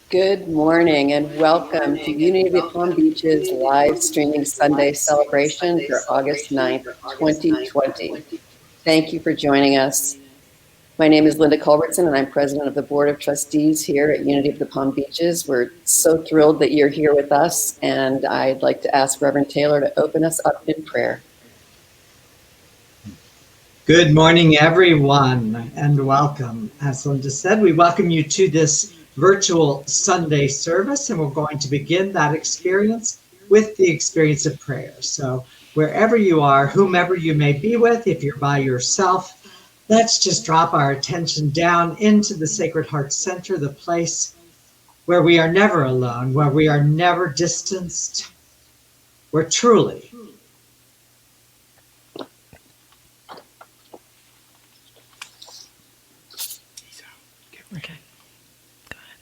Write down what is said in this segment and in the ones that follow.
Good morning and welcome to Unity of the Palm Beaches live streaming Sunday celebration for August 9th, 2020. Thank you for joining us. My name is Linda Culbertson and I'm president of the Board of Trustees here at Unity of the Palm Beaches. We're so thrilled that you're here with us, and I'd like to ask Reverend Taylor to open us up in prayer. Good morning, everyone, and welcome. As Linda said, we welcome you to this virtual Sunday service, and we're going to begin that experience with the experience of prayer. So wherever you are, whomever you may be with, if you're by yourself, let's just drop our attention down into the Sacred Heart Center, the place where we are never alone, where we are never distanced, where truly Okay. Go ahead.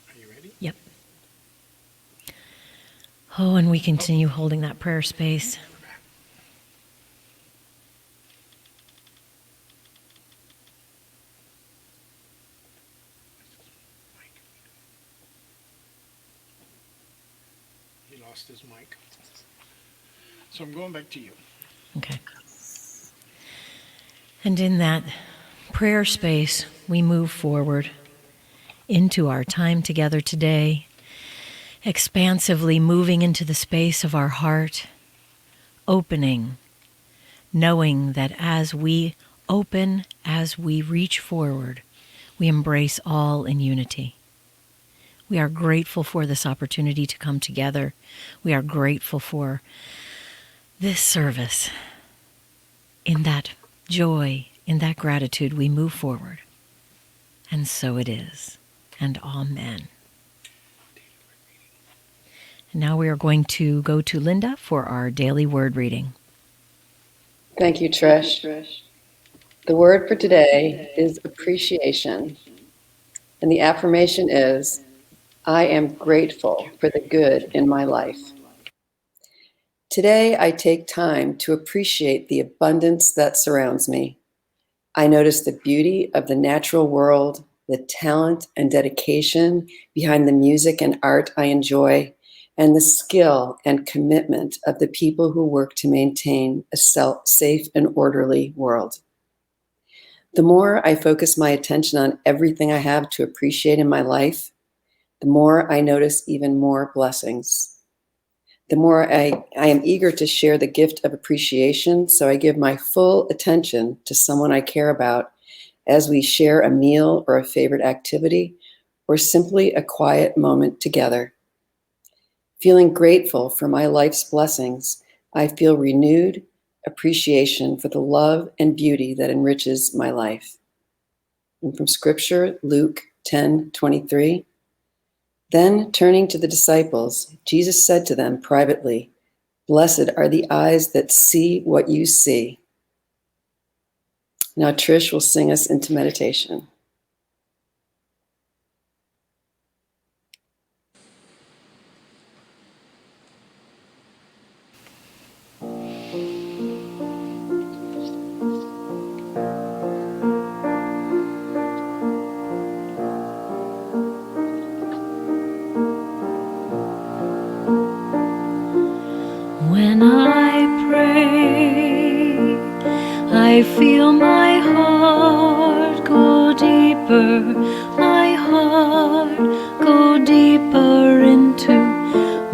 Are you ready? Yep. Oh, and we continue holding that prayer space. He lost his mic. So I'm going back to you. Okay. And in that prayer space, we move forward into our time together today, expansively moving into the space of our heart, opening, knowing that as we open, as we reach forward, we embrace all in unity. We are grateful for this opportunity to come together. We are grateful for this service. In that joy, in that gratitude, we move forward. And so it is. And amen. And now we are going to go to Linda for our daily word reading. Thank you, Trish. The word for today is appreciation. And the affirmation is, I am grateful for the good in my life. Today, I take time to appreciate the abundance that surrounds me. I notice the beauty of the natural world, the talent and dedication behind the music and art I enjoy, and the skill and commitment of the people who work to maintain a safe and orderly world. The more I focus my attention on everything I have to appreciate in my life, the more I notice even more blessings. The more I am eager to share the gift of appreciation, so I give my full attention to someone I care about as we share a meal or a favorite activity, or simply a quiet moment together. Feeling grateful for my life's blessings, I feel renewed appreciation for the love and beauty that enriches my life. And from Scripture, Luke 10:23. Then, turning to the disciples, Jesus said to them privately, "Blessed are the eyes that see what you see." Now Trish will sing us into meditation. When I pray, I feel my heart go deeper, my heart go deeper into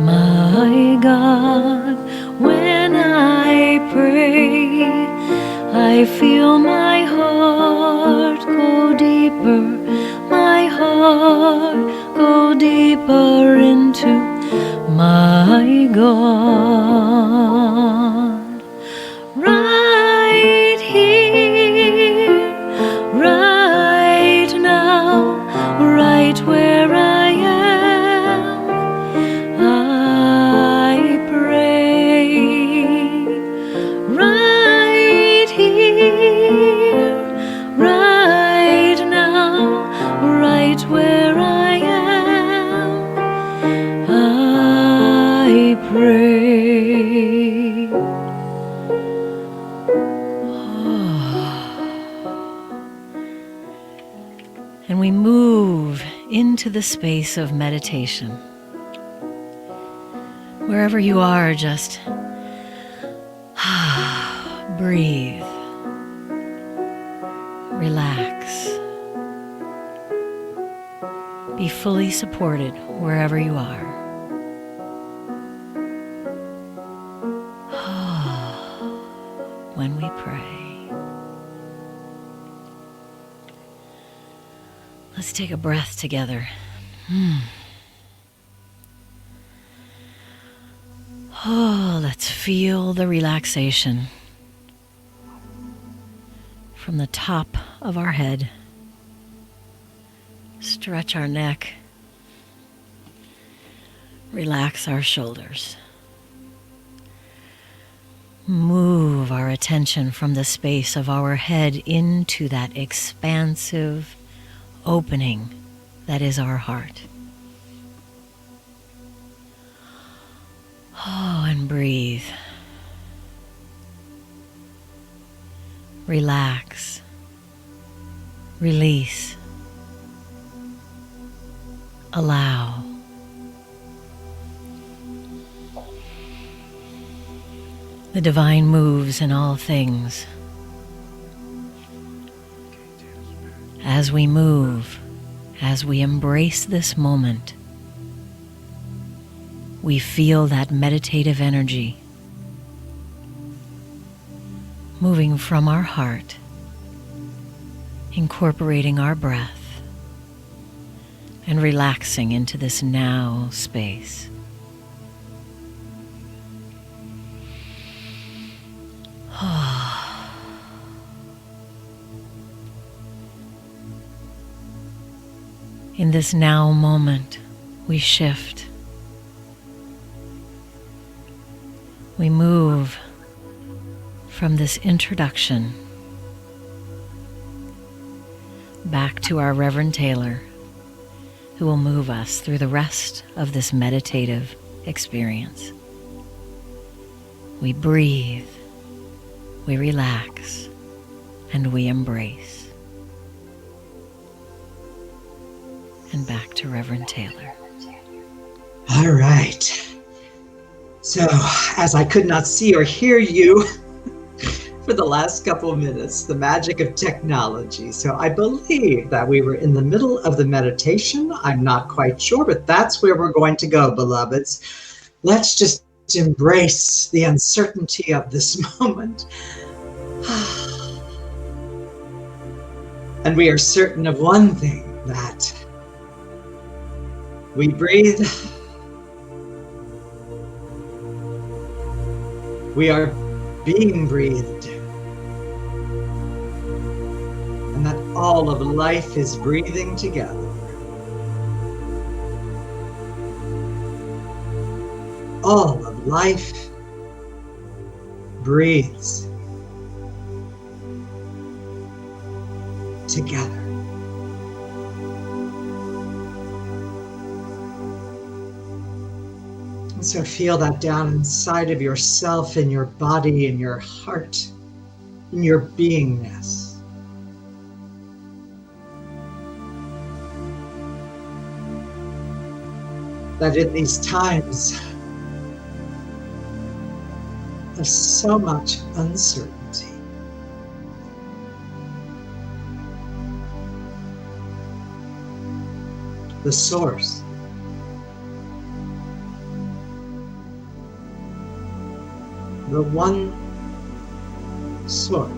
my God. When I pray, I feel my heart go deeper, my heart go deeper into my God. Right here, right now, right where I am, I pray. Right here, right now, right where I am, I pray. And we move into the space of meditation. Wherever you are, just breathe, relax, be fully supported wherever you are. When we pray, let's take a breath together. Oh, let's feel the relaxation from the top of our head. Stretch our neck. Relax our shoulders. Move our attention from the space of our head into that expansive opening that is our heart. Oh, and breathe. Relax. Release. Allow. The divine moves in all things. As we move, as we embrace this moment, we feel that meditative energy moving from our heart, incorporating our breath, and relaxing into this now space. In this now moment, we shift. We move from this introduction back to our Reverend Taylor, who will move us through the rest of this meditative experience. We breathe, we relax, and we embrace. And back to Reverend Taylor. All right. So, as I could not see or hear you for the last couple of minutes, the magic of technology. So I believe that we were in the middle of the meditation. I'm not quite sure, but that's where we're going to go, beloveds. Let's just embrace the uncertainty of this moment. And we are certain of one thing, that we breathe. We are being breathed. And that all of life is breathing together. All of life breathes together. And so feel that down inside of yourself, in your body, in your heart, in your beingness. That in these times of so much uncertainty, the source, the one source,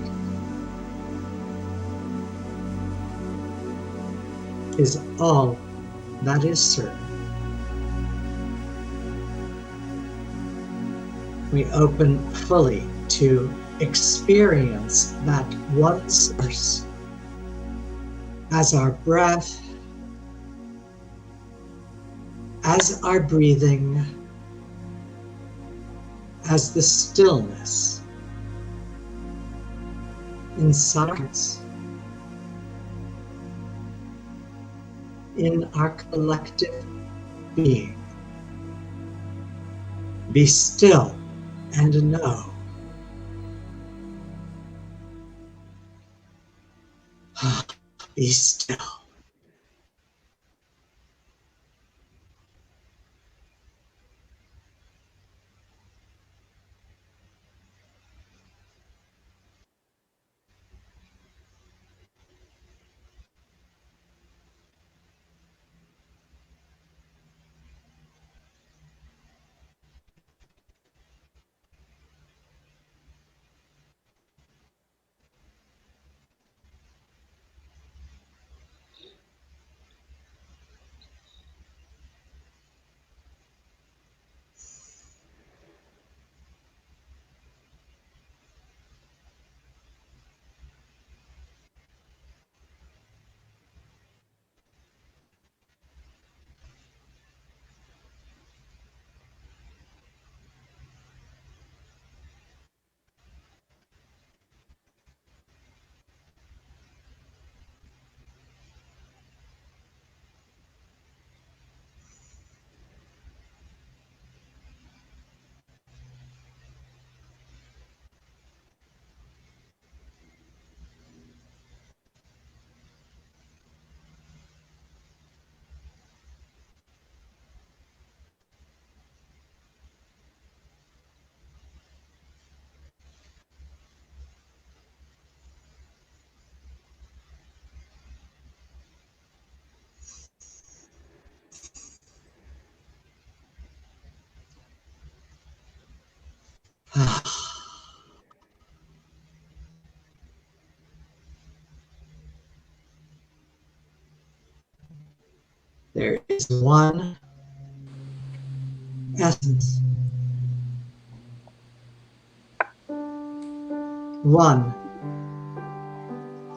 is all that is certain. We open fully to experience that one source as our breath, as our breathing, as the stillness in silence, in our collective being. Be still and know. Be still There is one essence, one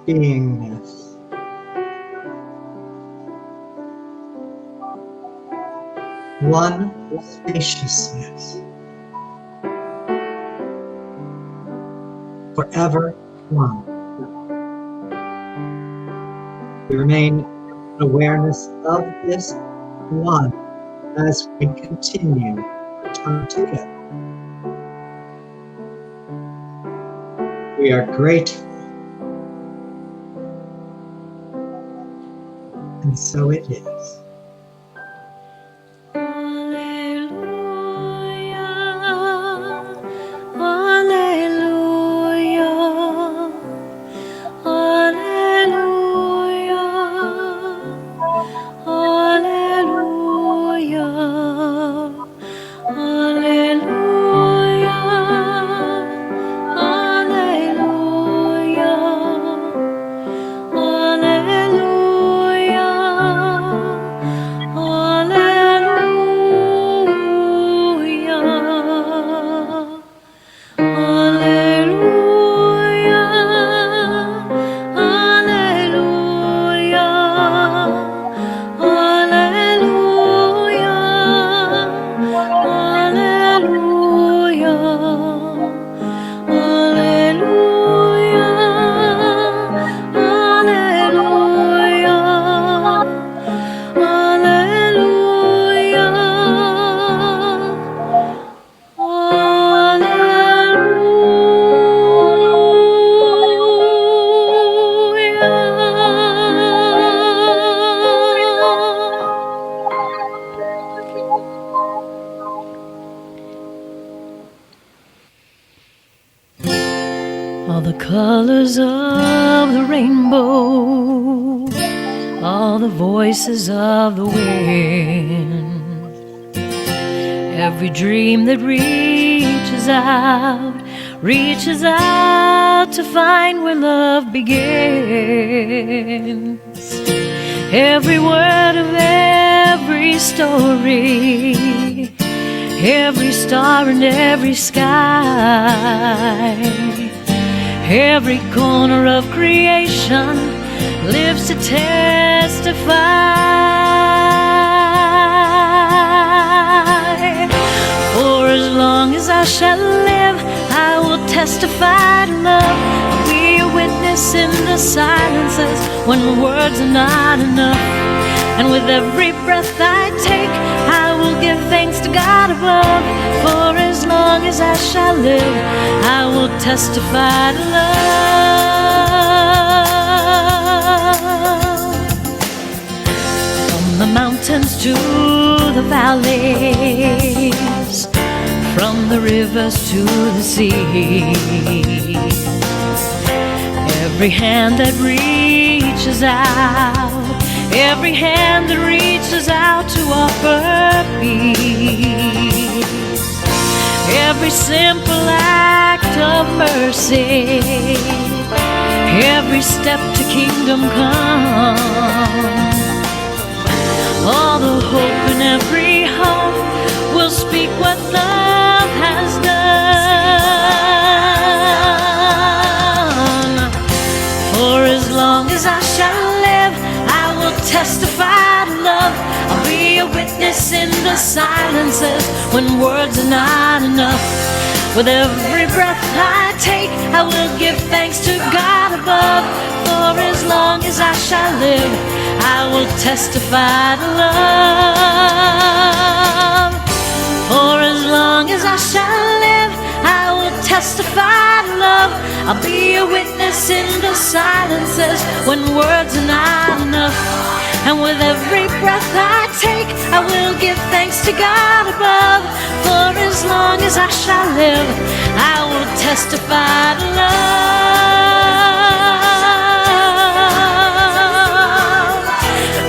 beingness, one spaciousness, forever one. We remain in awareness of this one as we continue our time together. We are grateful, and so it is. All the colors of the rainbow, all the voices of the wind, every dream that reaches out to find where love begins. Every word of every story, every star and every sky, every corner of creation lives to testify. For as long as I shall live, I will testify to love. I'll be a witness in the silences when words are not enough. And with every breath I take, I will give thanks to God above. For as long as I shall live, I will testify to love. From the mountains to the valleys, from the rivers to the sea, every hand that reaches out, every hand that reaches out to offer peace, every simple act of mercy, every step to kingdom come, all the hope in every heart will speak what love has done. For as long as I shall live, I will testify to love. I'll be a witness in the silences when words are not enough. With every breath I take, I will give thanks to God above. For as long as I shall live, I will testify to love. For as long as I shall live, I will testify to love. I'll be a witness in the silences when words are not enough. And with every breath I take, I will give thanks to God above. For as long as I shall live, I will testify to love.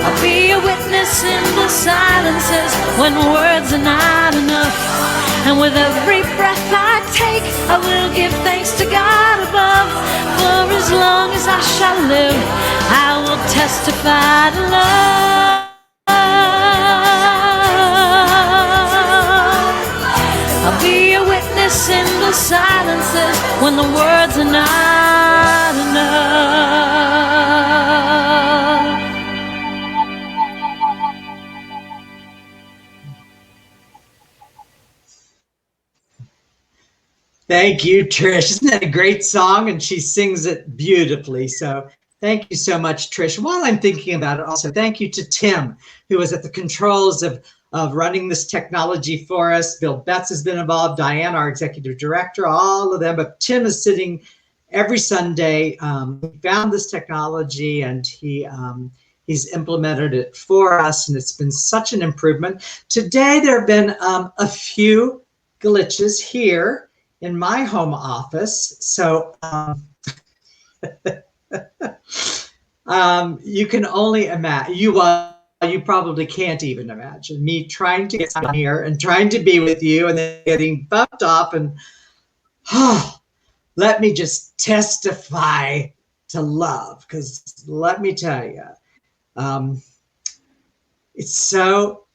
I'll be a witness in the silences when words are not enough. And with every breath I take, I will give thanks to God above. For as long as I shall live, I will testify to love. I'll be a witness in the silences when the words are not enough. Thank you, Trish. Isn't that a great song? And she sings it beautifully. So thank you so much, Trish. While I'm thinking about it, also thank you to Tim, who was at the controls of running this technology for us. Bill Betts has been involved, Diane, our executive director, all of them. But Tim is sitting every Sunday. He found this technology and he's implemented it for us, and it's been such an improvement. Today, there have been a few glitches here in my home office. So you can only imagine, you probably can't even imagine me trying to get down here and trying to be with you and then getting bumped off. And let me just testify to love, because let me tell you, it's so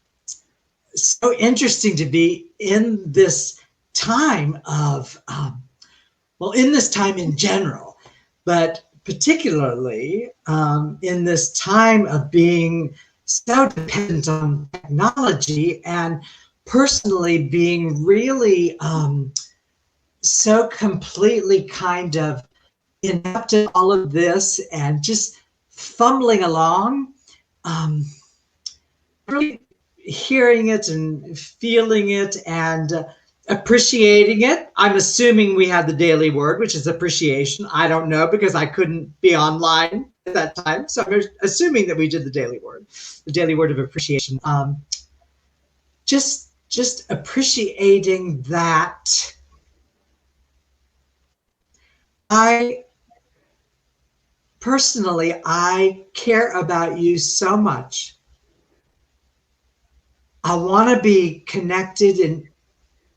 interesting to be in this time of, in this time in general, but particularly in this time of being so dependent on technology, and personally being really so completely kind of inept in all of this and just fumbling along, really hearing it and feeling it and appreciating it. I'm assuming we had the daily word, which is appreciation. I don't know, because I couldn't be online at that time. So I'm assuming that we did the daily word of appreciation. Just appreciating that I care about you so much. I want to be connected in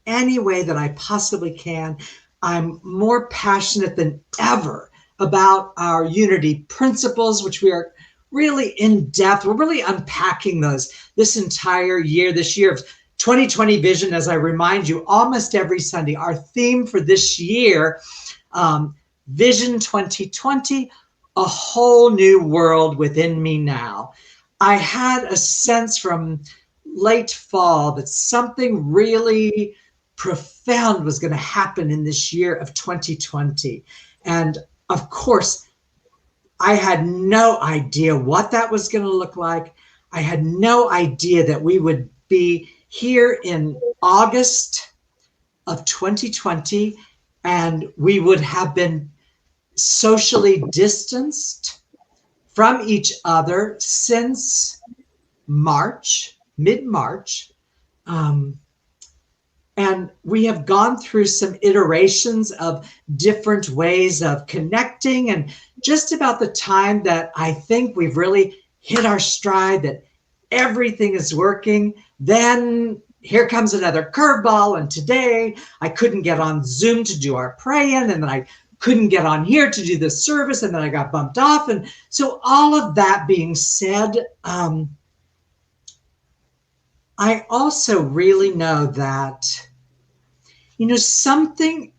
any way that I possibly can. I'm more passionate than ever about our unity principles, which we are really in depth. We're really unpacking those this entire year, this year of 2020 vision. As I remind you, almost every Sunday, our theme for this year, Vision 2020, a whole new world within me now. I had a sense from late fall that something really profound was going to happen in this year of 2020. And of course, I had no idea what that was going to look like. I had no idea that we would be here in August of 2020 and we would have been socially distanced from each other since mid-March. And we have gone through some iterations of different ways of connecting, and just about the time that I think we've really hit our stride, that everything is working, then here comes another curveball. And today I couldn't get on Zoom to do our pray-in, and then I couldn't get on here to do the service, and then I got bumped off. And so all of that being said, I also really know that, something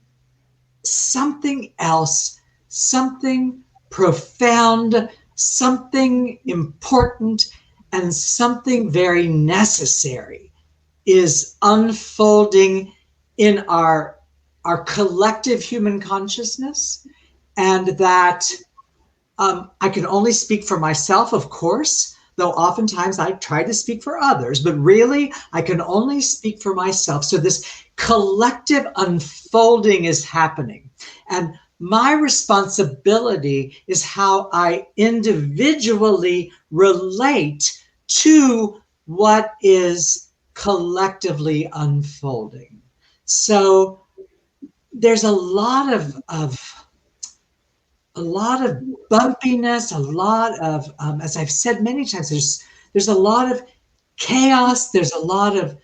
else, something profound, something important, and something very necessary is unfolding in our collective human consciousness. And that I can only speak for myself, of course, though oftentimes I try to speak for others, but really I can only speak for myself. So this collective unfolding is happening. And my responsibility is how I individually relate to what is collectively unfolding. So there's a lot of bumpiness, a lot of, as I've said many times, there's a lot of chaos, there's a lot of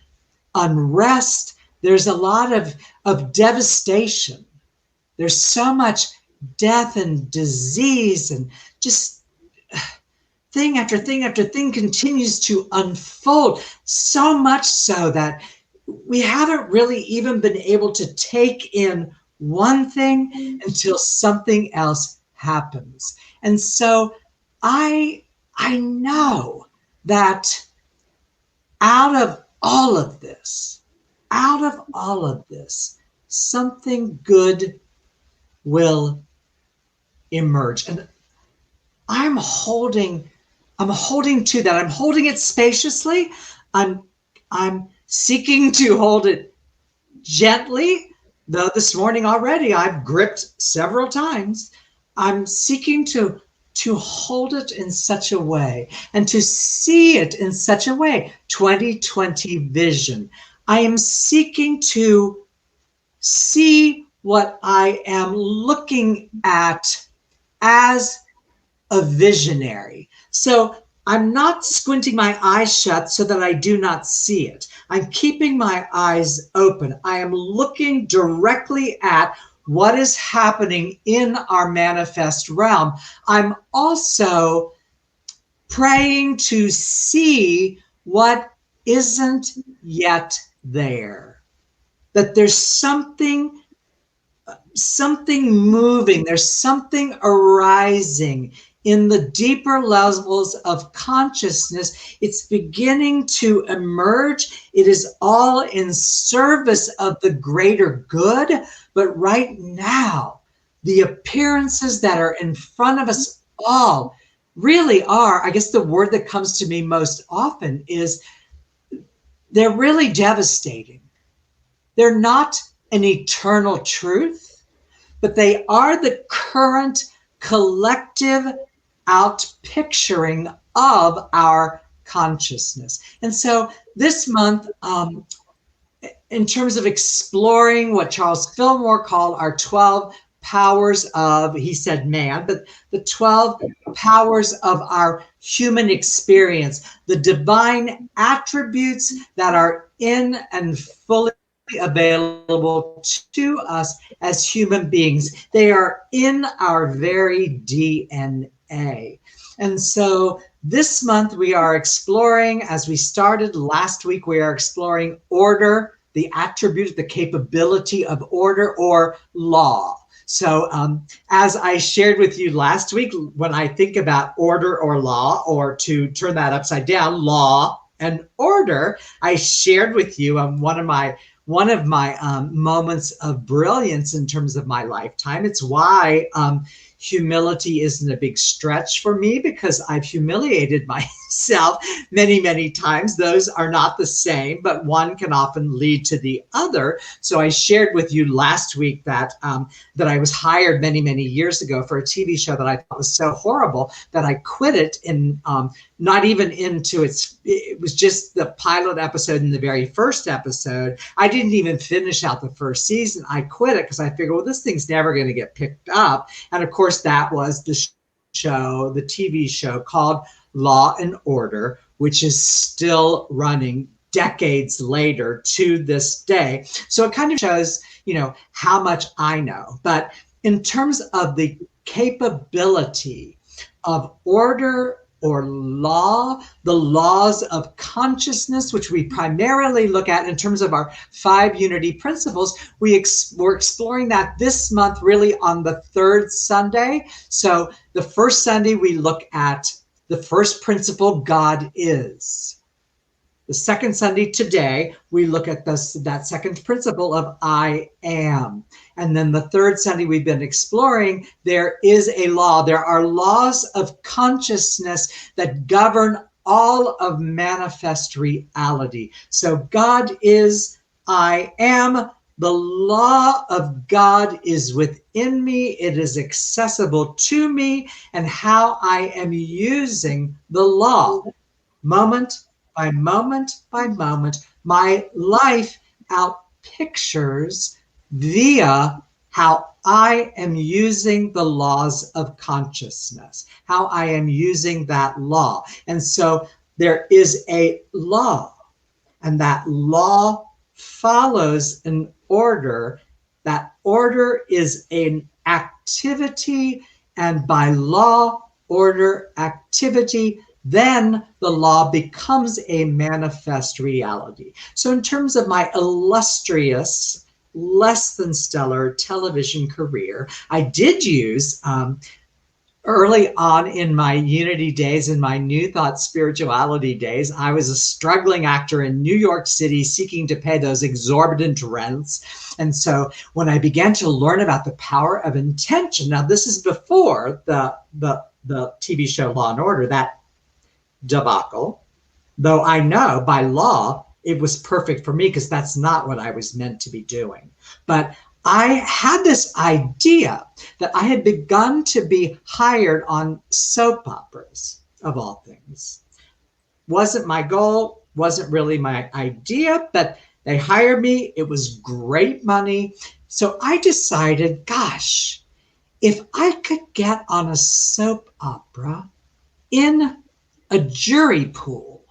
unrest, there's a lot of of devastation. There's so much death and disease, and just thing after thing after thing continues to unfold, so much so that we haven't really even been able to take in one thing until something else happens. And so I know that out of all of this, something good will emerge. And I'm holding to that. I'm holding it spaciously. I'm seeking to hold it gently, though this morning already I've gripped several times. I'm seeking to hold it in such a way and to see it in such a way. 2020 vision. I am seeking to see what I am looking at as a visionary. So I'm not squinting my eyes shut so that I do not see it. I'm keeping my eyes open. I am looking directly at what is happening in our manifest realm. I'm also praying to see what isn't yet there. That there's something moving, there's something arising in the deeper levels of consciousness. It's beginning to emerge. It is all in service of the greater good. But right now, the appearances that are in front of us all really are, I guess the word that comes to me most often is, they're really devastating. They're not an eternal truth, but they are the current collective outpicturing of our consciousness. And so this month, in terms of exploring what Charles Fillmore called our 12 powers of, he said man, but the 12 powers of our human experience, the divine attributes that are in and fully available to us as human beings. They are in our very DNA. And so this month we are exploring, as we started last week, we are exploring order, the attribute, the capability of order, or law. So as I shared with you last week, when I think about order or law, or to turn that upside down, law and order, I shared with you one of my moments of brilliance in terms of my lifetime. It's why humility isn't a big stretch for me, because I've humiliated myself many, many times. Those are not the same, but one can often lead to the other. So I shared with you last week that that I was hired many, many years ago for a TV show that I thought was so horrible that I quit it in not even into it was just the pilot episode in the very first episode. I didn't even finish out the first season. I quit it because I figured, well, this thing's never going to get picked up. And of course, that was the show, the TV show called Law and Order, which is still running decades later to this day. So it kind of shows, how much I know. But in terms of the capability of order or law, the laws of consciousness, which we primarily look at in terms of our 5 unity principles, we're exploring that this month really on the 3rd Sunday. So the first Sunday, we look at the first principle, God is. The second Sunday today, we look at that second principle of I am. And then the third Sunday, we've been exploring, there is a law. There are laws of consciousness that govern all of manifest reality. So God is, I am. The law of God is within me. It is accessible to me, and how I am using the law. Moment by moment by moment, my life outpictures via how I am using the laws of consciousness, how I am using that law. And so there is a law, and that law follows an order. That order is an activity, and by law, order, activity, then the law becomes a manifest reality. So in terms of my illustrious, less than stellar television career, I did use early on in my Unity days, in my New Thought spirituality days, I was a struggling actor in New York City seeking to pay those exorbitant rents. And so when I began to learn about the power of intention, now this is before the TV show Law and Order, that debacle, though I know by law it was perfect for me because that's not what I was meant to be doing. But I had this idea that I had begun to be hired on soap operas, of all things. Wasn't my goal, wasn't really my idea, but they hired me. It was great money. So I decided, gosh, if I could get on a soap opera in a jury pool,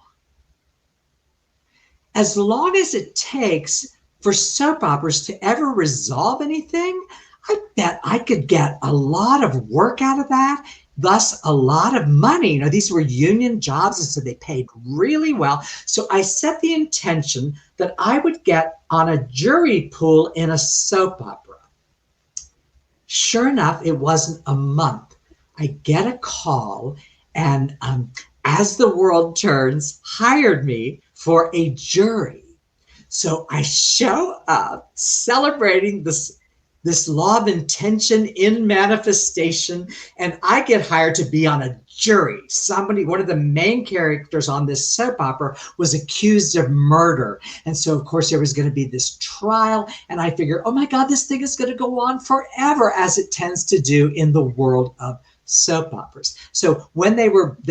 as long as it takes for soap operas to ever resolve anything, I bet I could get a lot of work out of that, thus a lot of money. You know, these were union jobs, and so they paid really well. So I set the intention that I would get on a jury pool in a soap opera. Sure enough, it wasn't a month. I get a call, and As the World Turns hired me for a jury. So I show up celebrating this law of intention in manifestation, and I get hired to be on a jury. One of the main characters on this soap opera was accused of murder. And so, of course, there was going to be this trial, and I figured, oh my God, this thing is going to go on forever, as it tends to do in the world of soap operas. So when they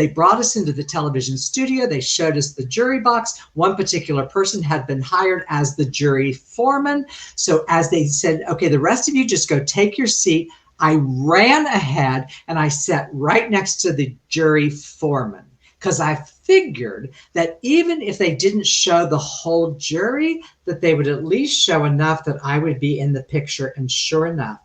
brought us into the television studio, they showed us the jury box. One particular person had been hired as the jury foreman. So as they said, okay, the rest of you just go take your seat, I ran ahead and I sat right next to the jury foreman, because I figured that even if they didn't show the whole jury, that they would at least show enough that I would be in the picture. And sure enough,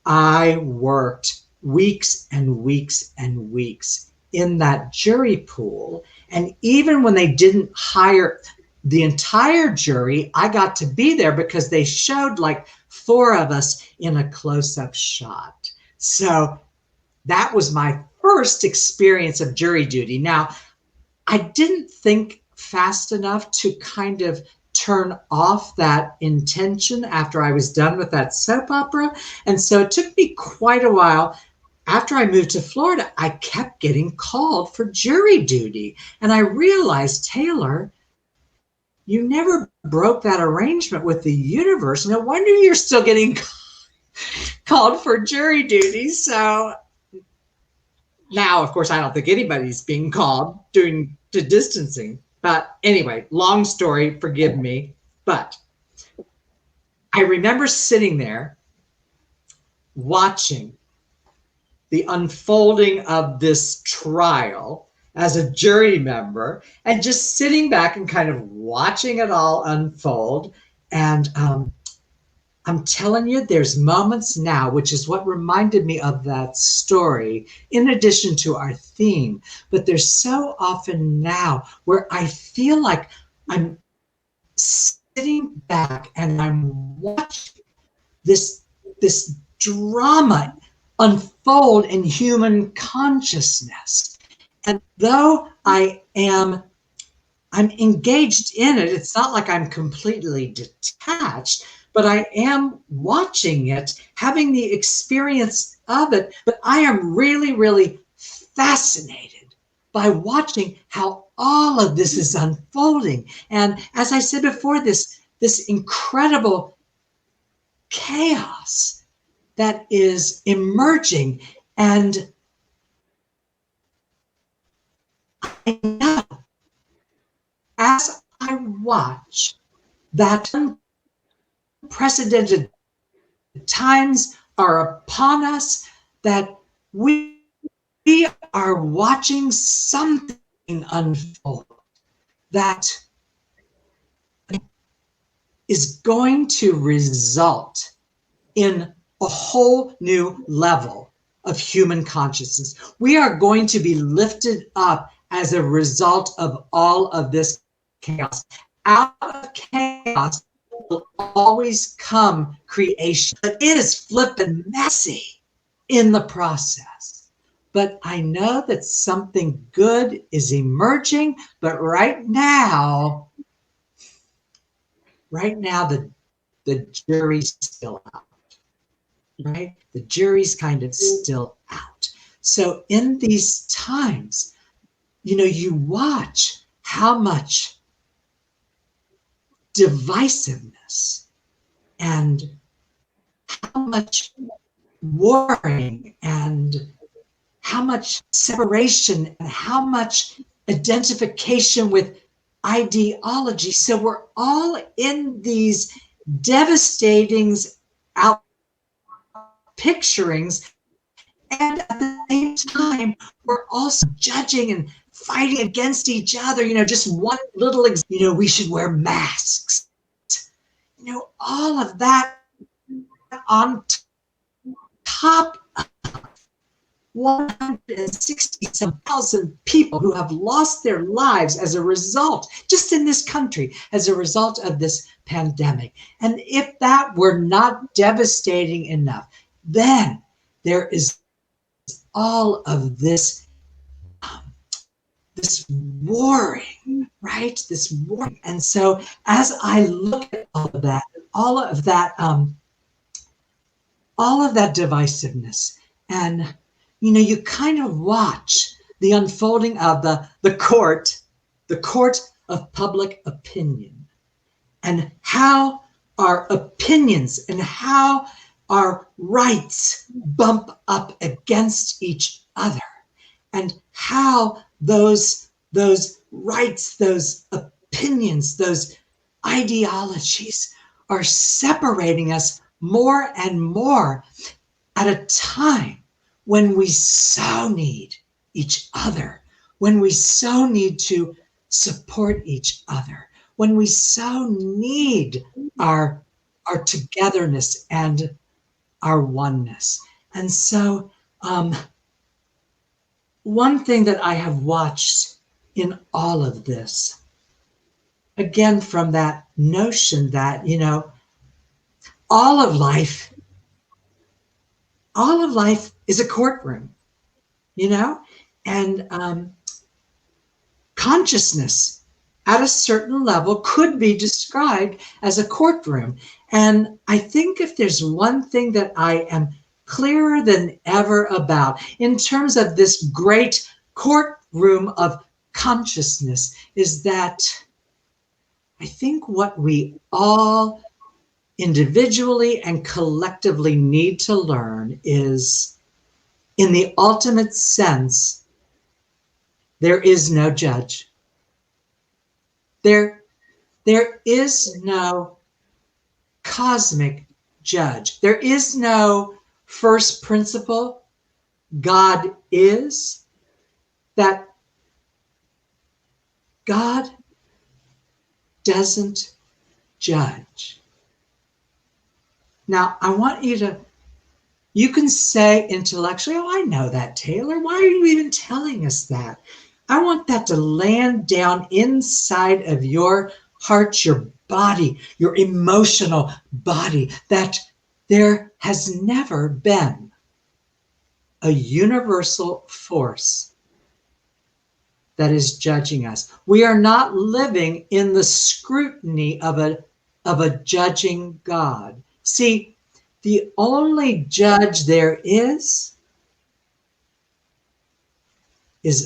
I worked weeks and weeks and weeks in that jury pool. And even when they didn't hire the entire jury, I got to be there because they showed like 4 of us in a close-up shot. So that was my first experience of jury duty. Now, I didn't think fast enough to kind of turn off that intention after I was done with that soap opera. And so it took me quite a while. After I moved to Florida, I kept getting called for jury duty. And I realized, Taylor, you never broke that arrangement with the universe. No wonder you're still getting called for jury duty. So now, of course, I don't think anybody's being called due to distancing. But anyway, long story, forgive me. But I remember sitting there watching the unfolding of this trial as a jury member, and just sitting back and kind of watching it all unfold. And I'm telling you, there's moments now, which is what reminded me of that story, in addition to our theme, but there's so often now where I feel like I'm sitting back and I'm watching this drama unfold in human consciousness. And though I'm engaged in it, it's not like I'm completely detached, but I am watching it, having the experience of it. But I am really, really fascinated by watching how all of this is unfolding. And as I said before, this incredible chaos that is emerging. And I know, as I watch that unprecedented times are upon us, that we are watching something unfold that is going to result in a whole new level of human consciousness. We are going to be lifted up as a result of all of this chaos. Out of chaos will always come creation, but it is flippin' messy in the process. But I know that something good is emerging, but right now, the jury's still out, right? The jury's kind of still out. So in these times, you watch how much divisiveness and how much warring and how much separation and how much identification with ideology. So we're all in these devastating out picturings, and at the same time we're also judging and fighting against each other. Just one little we should wear masks, all of that on top of 160,000 people who have lost their lives as a result, just in this country, as a result of this pandemic. And if that were not devastating enough, then there is all of this warring, right? This warring. And so as I look at all of that divisiveness, and you kind of watch the unfolding of the court of public opinion, and how our opinions and how our rights bump up against each other, and how those rights, those opinions, those ideologies are separating us more and more at a time when we so need each other, when we so need to support each other, when we so need our togetherness and our oneness. And so one thing that I have watched in all of this, again, from that notion that, all of life is a courtroom, and consciousness at a certain level could be described as a courtroom. And I think if there's one thing that I am clearer than ever about in terms of this great courtroom of consciousness, is that I think what we all individually and collectively need to learn is, in the ultimate sense, there is no judge. There is no cosmic judge. There is no first principle. God is that. God doesn't judge. Now, I want you can say intellectually, oh, I know that, Taylor. Why are you even telling us that? I want that to land down inside of your heart, your body, your emotional body, that there has never been a universal force that is judging us. We are not living in the scrutiny of a judging God. See, the only judge there is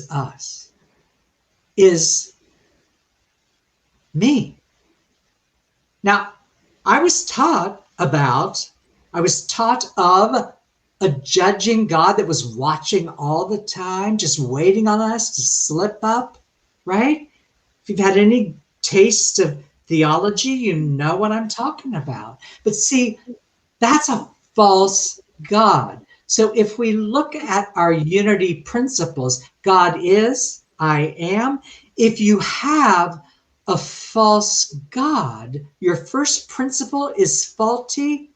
us, is me. Now, I was taught of a judging God that was watching all the time, just waiting on us to slip up, right? If you've had any taste of theology, you know what I'm talking about. But see, that's a false God. So if we look at our unity principles, God is, I am. If you have a false God, your first principle is faulty,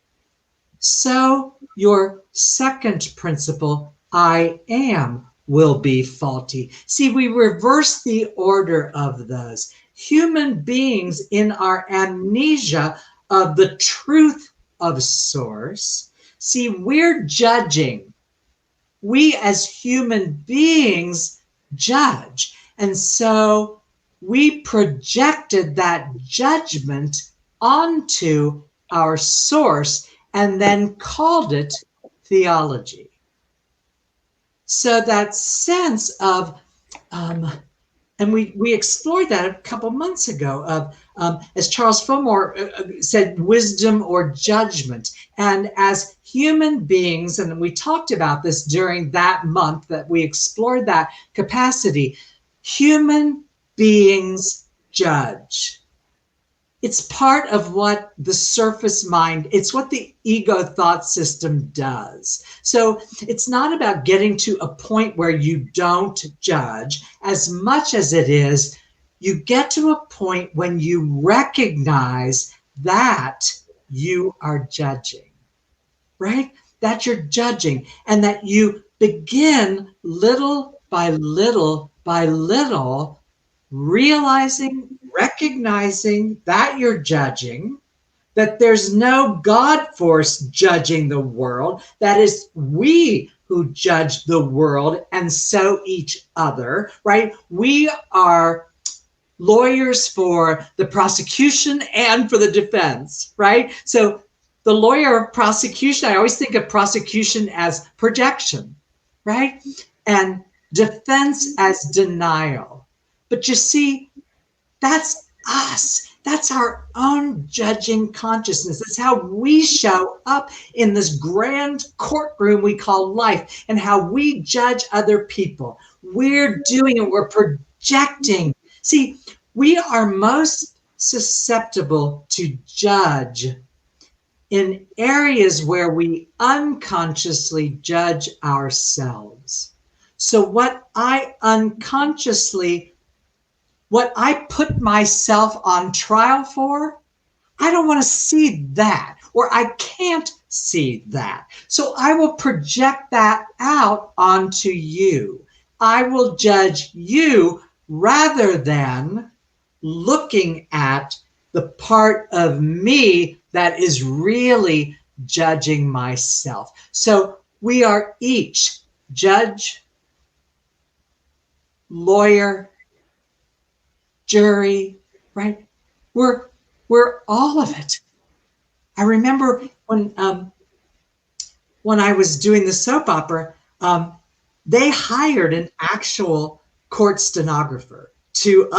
so your second principle, I am, will be faulty. See, we reverse the order of those. Human beings, in our amnesia of the truth of source, see, we're judging. We as human beings judge. And so we projected that judgment onto our source and then called it theology. So that sense of, and we explored that a couple months ago of, as Charles Fillmore said, wisdom or judgment. And as human beings, and we talked about this during that month that we explored that capacity, human beings judge. It's part of what the surface mind, it's what the ego thought system does. So it's not about getting to a point where you don't judge as much as it is you get to a point when you recognize that you are judging, right? That you're judging, and that you begin little by little by little realizing, recognizing that you're judging, that there's no God force judging the world, that is we who judge the world and so each other, right? We are lawyers for the prosecution and for the defense, right? So the lawyer of prosecution, I always think of prosecution as projection, right? And defense as denial. But you see, that's us. That's our own judging consciousness. That's how we show up in this grand courtroom we call life, and how we judge other people. We're doing it, we're projecting. See, we are most susceptible to judge in areas where we unconsciously judge ourselves. So what I put myself on trial for, I don't want to see that, or I can't see that. So I will project that out onto you. I will judge you rather than looking at the part of me that is really judging myself. So we are each judge, lawyer, jury, right? We're all of it. I remember when I was doing the soap opera, they hired an actual court stenographer to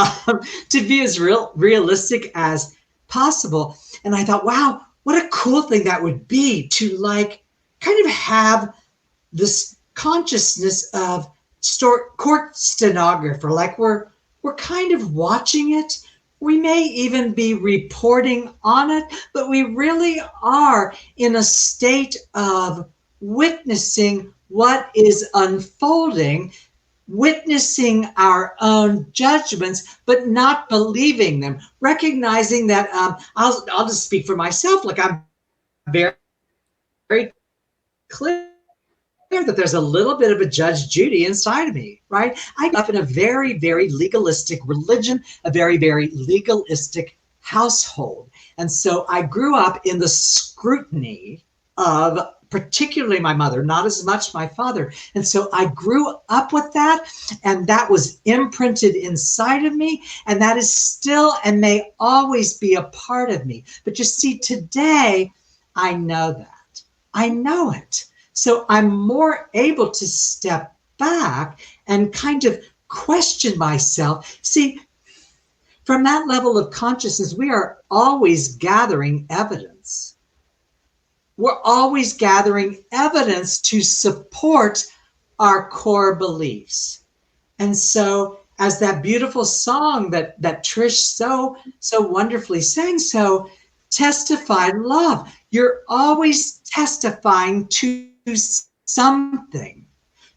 be as realistic as possible. And I thought, wow, what a cool thing that would be to like kind of have this consciousness of court stenographer, like we're kind of watching it. We may even be reporting on it, but we really are in a state of witnessing what is unfolding, witnessing our own judgments, but not believing them, recognizing that I'll just speak for myself. Like I'm very, very clear that there's a little bit of a Judge Judy inside of me, right? I grew up in a very, very legalistic religion, a very, very legalistic household. And so I grew up in the scrutiny of particularly my mother, not as much my father. And so I grew up with that, and that was imprinted inside of me, and that is still and may always be a part of me. But you see, today, I know that. I know it. So I'm more able to step back and kind of question myself. See, from that level of consciousness, we are always gathering evidence. We're always gathering evidence to support our core beliefs. And so, as that beautiful song that Trish so wonderfully sang, so testify love. You're always testifying to something.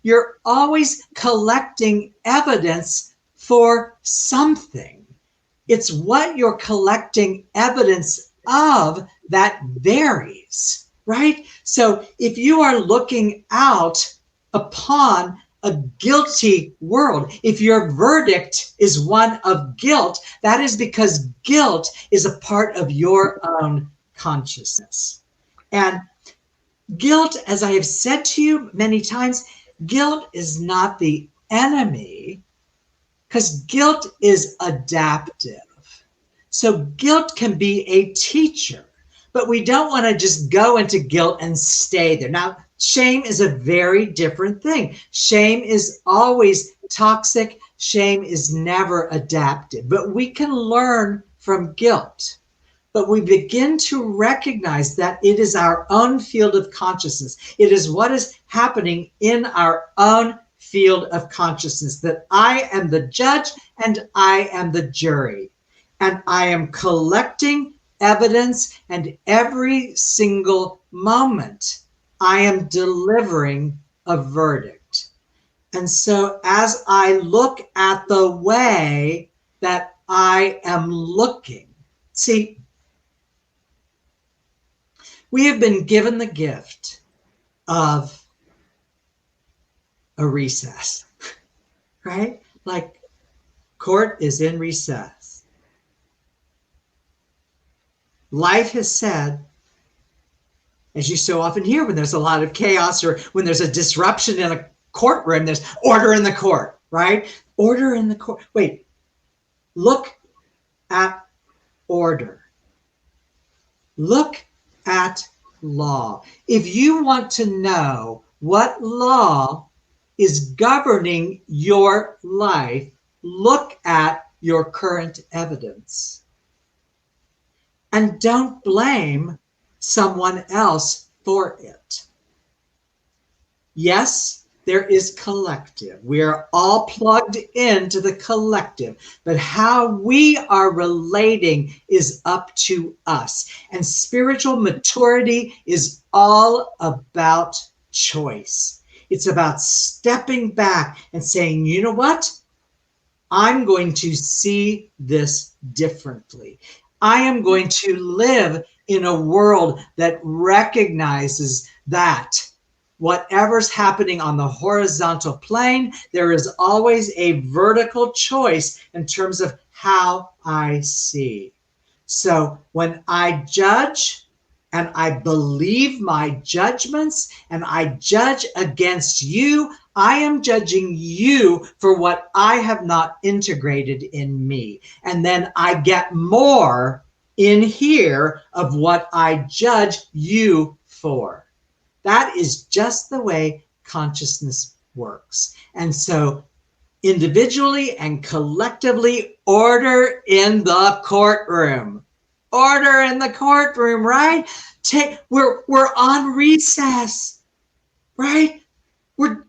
You're always collecting evidence for something. It's what you're collecting evidence of that varies, right? So if you are looking out upon a guilty world, if your verdict is one of guilt, that is because guilt is a part of your own consciousness. And guilt, as I have said to you many times, guilt is not the enemy, because guilt is adaptive. So guilt can be a teacher, but we don't want to just go into guilt and stay there. Now, shame is a very different thing. Shame is always toxic. Shame is never adaptive, but we can learn from guilt. But we begin to recognize that it is our own field of consciousness. It is what is happening in our own field of consciousness, that I am the judge and I am the jury. And I am collecting evidence, and every single moment I am delivering a verdict. And so as I look at the way that I am looking, see, we have been given the gift of a recess, right? Like court is in recess. Life has said, as you so often hear when there's a lot of chaos or when there's a disruption in a courtroom, there's order in the court, right? Order in the court. Wait, look at order. Look at law. If you want to know what law is governing your life, look at your current evidence. And don't blame someone else for it. Yes, there is collective. We are all plugged into the collective, but how we are relating is up to us. And spiritual maturity is all about choice. It's about stepping back and saying, you know what? I'm going to see this differently. I am going to live in a world that recognizes that whatever's happening on the horizontal plane, there is always a vertical choice in terms of how I see. So when I judge and I believe my judgments and I judge against you, I am judging you for what I have not integrated in me. And then I get more in here of what I judge you for. That is just the way consciousness works. And so individually and collectively, order in the courtroom. Order in the courtroom, right? We're on recess, right? We're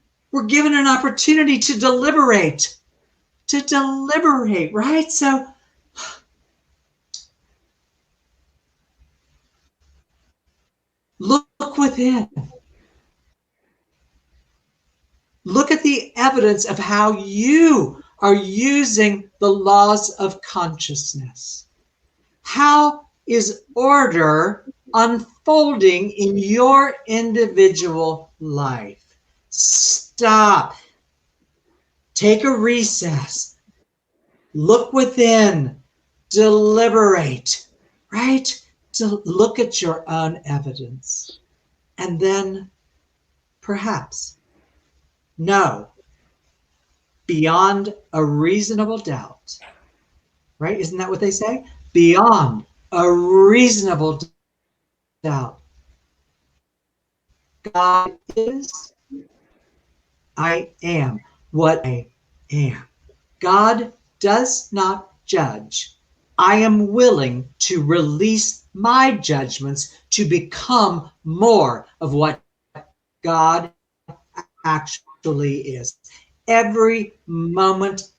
given an opportunity to deliberate, right? So look within. Look at the evidence of how you are using the laws of consciousness. How is order unfolding in your individual life? Stop. Take a recess. Look within. Deliberate, right? To look at your own evidence. And then perhaps know beyond a reasonable doubt, right? Isn't that what they say? Beyond a reasonable doubt. God is, I am what I am. God does not judge. I am willing to release my judgments to become more of what God actually is. Every moment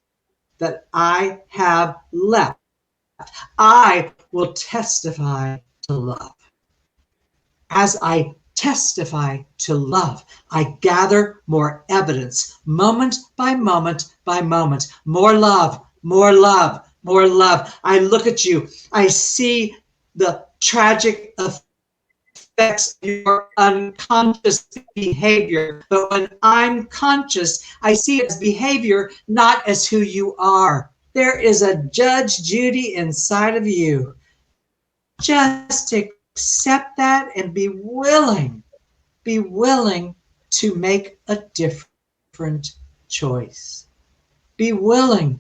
that I have left, I will testify to love. As I testify to love, I gather more evidence, moment by moment by moment. More love, more love, more love. I look at you. I see the tragic effects of your unconscious behavior. But when I'm conscious, I see it as behavior, not as who you are. There is a Judge Judy inside of you. Just accept that and be willing to make a different choice. Be willing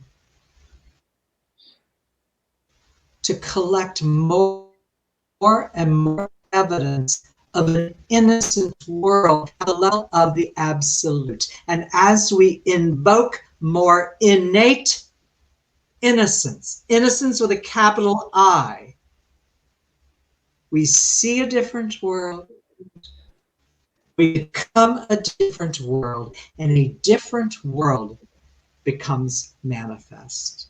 to collect more and more evidence of an innocent world at the level of the absolute. And as we invoke more innate innocence, innocence with a capital I, we see a different world. We become a different world, and a different world becomes manifest.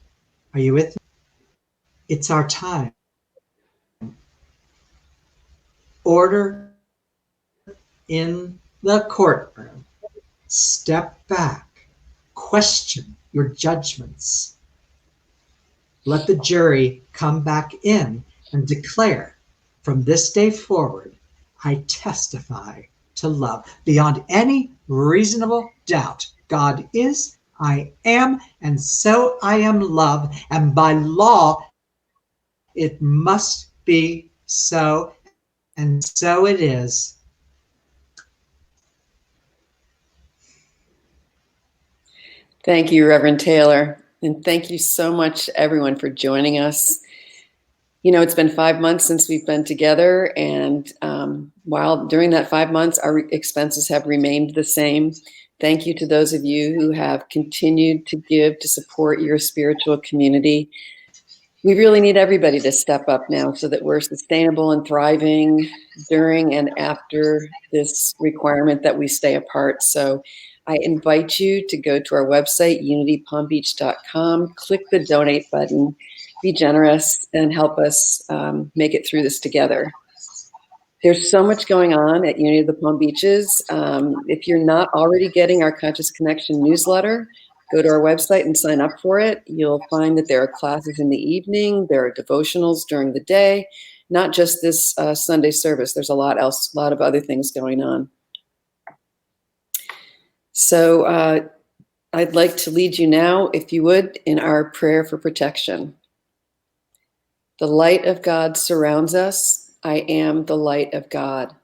Are you with me? It's our time. Order in the courtroom. Step back. Question your judgments. Let the jury come back in and declare, from this day forward, I testify to love. Beyond any reasonable doubt, God is, I am, and so I am love. And by law, it must be so, and so it is. Thank you, Reverend Taylor. And thank you so much, everyone, for joining us. You know, it's been 5 months since we've been together. And while during that 5 months, our expenses have remained the same. Thank you to those of you who have continued to give to support your spiritual community. We really need everybody to step up now so that we're sustainable and thriving during and after this requirement that we stay apart. So I invite you to go to our website, unitypalmbeach.com, click the donate button, be generous, and help us make it through this together. There's so much going on at Unity of the Palm Beaches. If you're not already getting our Conscious Connection newsletter, go to our website and sign up for it. You'll find that there are classes in the evening, there are devotionals during the day, not just this Sunday service. There's a lot else, a lot of other things going on. So I'd like to lead you now, if you would, in our prayer for protection. The light of God surrounds us. I am the light of God.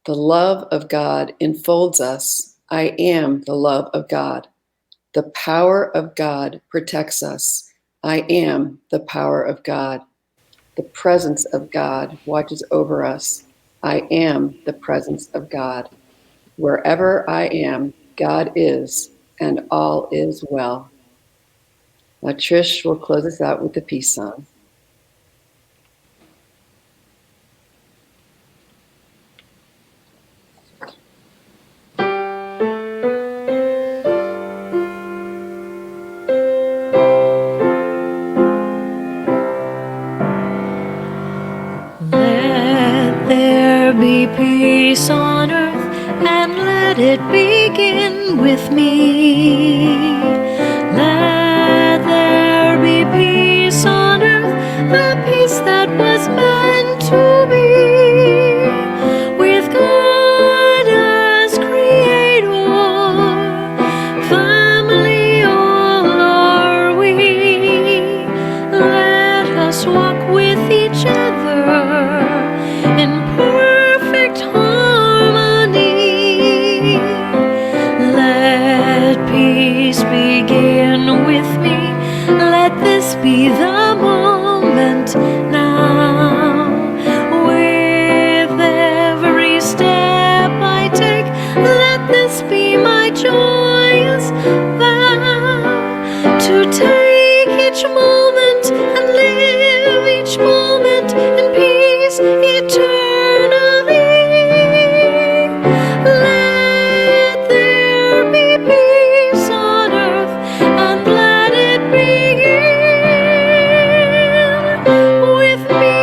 The love of God enfolds us. I am the love of God. The power of God protects us. I am the power of God. The presence of God watches over us. I am the presence of God. Wherever I am, God is, and all is well. Now, Trish will close us out with the peace song. Let there be peace on earth, and let it begin with me. Let there be peace on earth, the peace that was meant to be. With God as creator, family all are we. Let us walk with each other in perfect harmony. Let peace begin with me. Let this be the moment now. With every step I take, let this be my joyous vow. To take each moment and live each moment in peace eternally. Let there be peace on earth, and let it begin with me.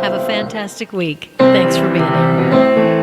Have a fantastic week. Thanks for being here.